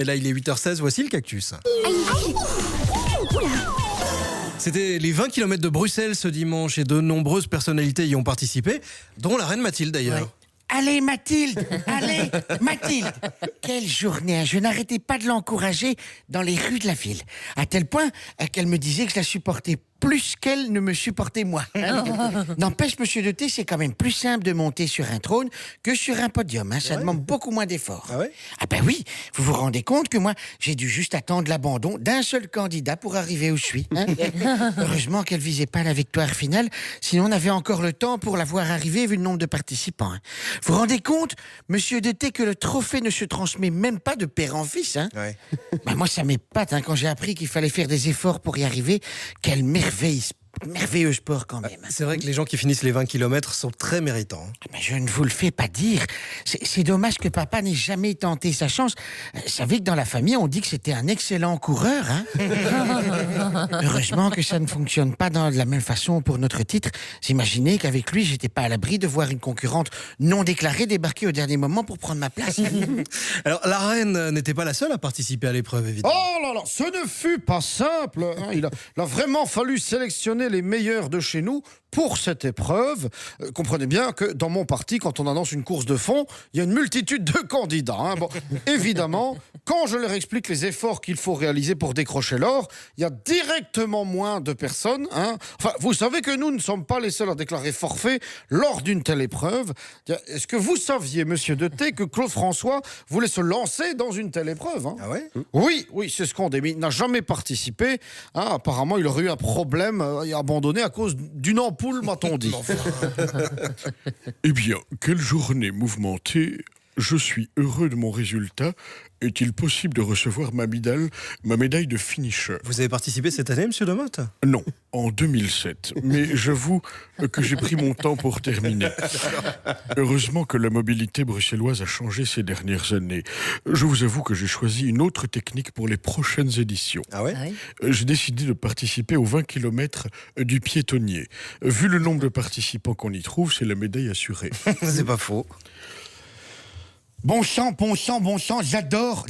Et là, il est 8h16, voici le cactus. C'était les 20 km de Bruxelles ce dimanche et de nombreuses personnalités y ont participé, dont la reine Mathilde d'ailleurs. Ouais. Allez Mathilde, allez Mathilde. Quelle journée, hein. Je n'arrêtais pas de l'encourager dans les rues de la ville. À tel point qu'elle me disait que je la supportais plus qu'elle ne me supportait moi. N'empêche, monsieur de T, c'est quand même plus simple de monter sur un trône que sur un podium. Hein. Ça demande beaucoup moins d'efforts. Ah ouais? Ah ben oui, vous vous rendez compte que moi, j'ai dû juste attendre l'abandon d'un seul candidat pour arriver où je suis. Hein. Heureusement qu'elle visait pas la victoire finale, sinon on avait encore le temps pour la voir arriver vu le nombre de participants. Hein. Vous vous rendez compte, monsieur de T, que le trophée ne se transmet même pas de père en fils. Hein. Ouais. Ben moi, ça m'épate quand j'ai appris qu'il fallait faire des efforts pour y arriver. Quelle merveilleux sport quand même. C'est vrai que les gens qui finissent les 20 km sont très méritants. Mais je ne vous le fais pas dire. C'est dommage que papa n'ait jamais tenté sa chance. Vous savez que dans la famille, on dit que c'était un excellent coureur. Hein. Heureusement que ça ne fonctionne pas de la même façon pour notre titre. Vous imaginez qu'avec lui, j'étais pas à l'abri de voir une concurrente non déclarée débarquer au dernier moment pour prendre ma place. Alors, la reine n'était pas la seule à participer à l'épreuve, évidemment. Oh là là, ce ne fut pas simple. Hein. Il a vraiment fallu sélectionner les meilleurs de chez nous pour cette épreuve. Comprenez bien que dans mon parti, quand on annonce une course de fond, il y a une multitude de candidats. Hein. Bon, évidemment, quand je leur explique les efforts qu'il faut réaliser pour décrocher l'or, il y a directement moins de personnes. Hein. Enfin, vous savez que nous ne sommes pas les seuls à déclarer forfait lors d'une telle épreuve. Est-ce que vous saviez, monsieur de T, que Claude François voulait se lancer dans une telle épreuve, hein? Ah ouais? Oui, c'est ce qu'on dit. Mais il n'a jamais participé. Hein. Apparemment, il aurait eu un problème et abandonné à cause d'une ampoule, m'a-t-on dit. Eh bien, quelle journée mouvementée. Je suis heureux de mon résultat. Est-il possible de recevoir ma médaille de finisher? Vous avez participé cette année, monsieur Demotte? Non, en 2007. Mais j'avoue que j'ai pris mon temps pour terminer. Heureusement que la mobilité bruxelloise a changé ces dernières années. Je vous avoue que j'ai choisi une autre technique pour les prochaines éditions. Ah ouais? J'ai décidé de participer aux 20 km du piétonnier. Vu le nombre de participants qu'on y trouve, c'est la médaille assurée. C'est pas faux. Bon sang, j'adore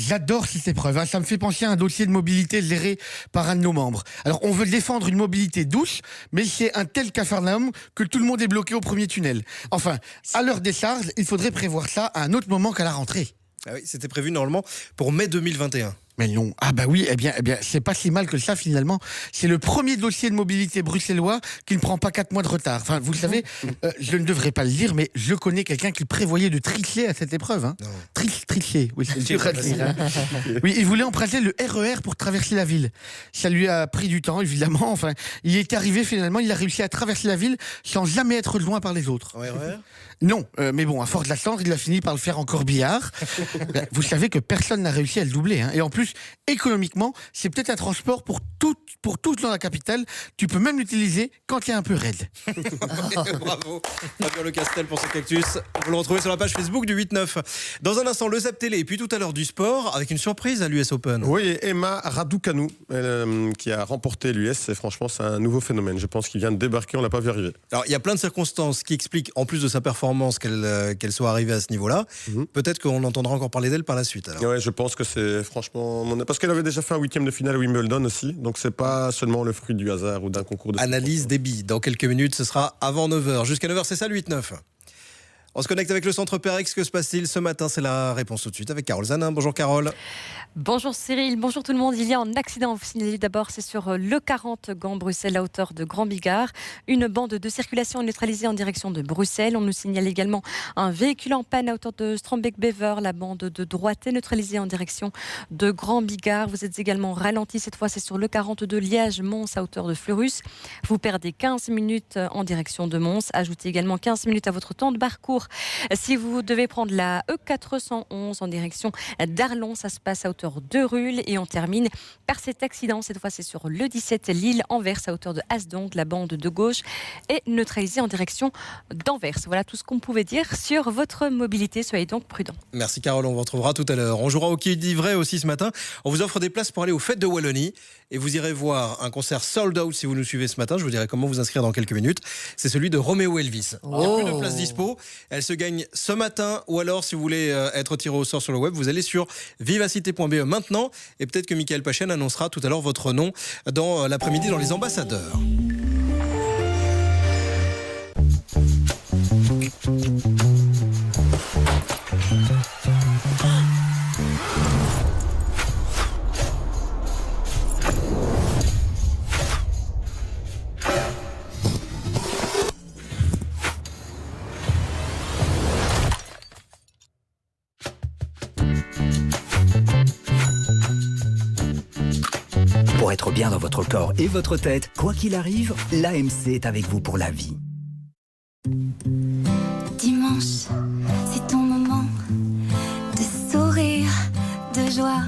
cette épreuve. Hein. Ça me fait penser à un dossier de mobilité géré par un de nos membres. Alors, on veut défendre une mobilité douce, mais c'est un tel capharnaüm que tout le monde est bloqué au premier tunnel. Enfin, à l'heure des charges, il faudrait prévoir ça à un autre moment qu'à la rentrée. Ah oui, c'était prévu normalement pour mai 2021. Mais non. Ah bah oui, eh bien, c'est pas si mal que ça finalement. C'est le premier dossier de mobilité bruxellois qui ne prend pas 4 mois de retard. Enfin, vous le savez, je ne devrais pas le dire, mais je connais quelqu'un qui prévoyait de tricher à cette épreuve. Hein. Tricher, oui, c'est dur à dire. Hein. Oui, il voulait emprunter le RER pour traverser la ville. Ça lui a pris du temps, évidemment. Enfin, il est arrivé finalement, il a réussi à traverser la ville sans jamais être loin par les autres. Ouais. Non, mais bon, à force de l'attendre, il a fini par le faire en corbillard. Vous savez que personne n'a réussi à le doubler. Hein. Et en plus, économiquement, c'est peut-être un transport pour tous dans la capitale. Tu peux même l'utiliser quand il est un peu raide. Bravo, Fabien Le Castel pour ce cactus. Vous le retrouvez sur la page Facebook du 8-9. Dans un instant, le Zap Télé et puis tout à l'heure du sport avec une surprise à l'US Open. Oui, Emma Raducanu qui a remporté l'US. Et franchement, c'est un nouveau phénomène. Je pense qu'il vient de débarquer, on l'a pas vu arriver. Alors, il y a plein de circonstances qui expliquent, en plus de sa performance, qu'elle soit arrivée à ce niveau-là. Peut-être qu'on entendra encore parler d'elle par la suite. Alors. Ouais, je pense que c'est franchement... Parce qu'elle avait déjà fait un 8e de finale à Wimbledon aussi. Donc, c'est pas seulement le fruit du hasard ou d'un concours de... Analyse des billes. Dans quelques minutes, ce sera avant 9h. Jusqu'à 9h, c'est ça le 8-9. On se connecte avec le centre Perex. Que se passe-t-il ce matin? C'est la réponse tout de suite avec Carole Zanin. Bonjour Carole. Bonjour Cyril, bonjour tout le monde. Il y a un accident, vous signalez d'abord, c'est sur le 40 Gand-Bruxelles à hauteur de Grand Bigard. Une bande de circulation neutralisée en direction de Bruxelles. On nous signale également un véhicule en panne à hauteur de Strombeek-Bever. La bande de droite est neutralisée en direction de Grand Bigard. Vous êtes également ralenti, cette fois c'est sur le 42 Liège-Mons à hauteur de Fleurus. Vous perdez 15 minutes en direction de Mons. Ajoutez également 15 minutes à votre temps de parcours. Si vous devez prendre la E411 en direction d'Arlon, ça se passe à hauteur de Rulle et on termine par cet accident. Cette fois, c'est sur le 17 Lille-Anvers à hauteur de Hasdonc. La bande de gauche est neutralisée en direction d'Anvers. Voilà tout ce qu'on pouvait dire sur votre mobilité. Soyez donc prudents. Merci Carole, on vous retrouvera tout à l'heure. On jouera au Qui dit vrai aussi ce matin. On vous offre des places pour aller aux Fêtes de Wallonie et vous irez voir un concert sold out si vous nous suivez ce matin. Je vous dirai comment vous inscrire dans quelques minutes. C'est celui de Roméo Elvis. Il n'y a plus de place dispo. Elle se gagne ce matin, ou alors si vous voulez être tiré au sort sur le web, vous allez sur vivacité.be maintenant, et peut-être que Michael Pachen annoncera tout à l'heure votre nom dans l'après-midi dans les ambassadeurs. Pour être bien dans votre corps et votre tête, quoi qu'il arrive, l'AMC est avec vous pour la vie. Dimanche, c'est ton moment de sourire, de joie.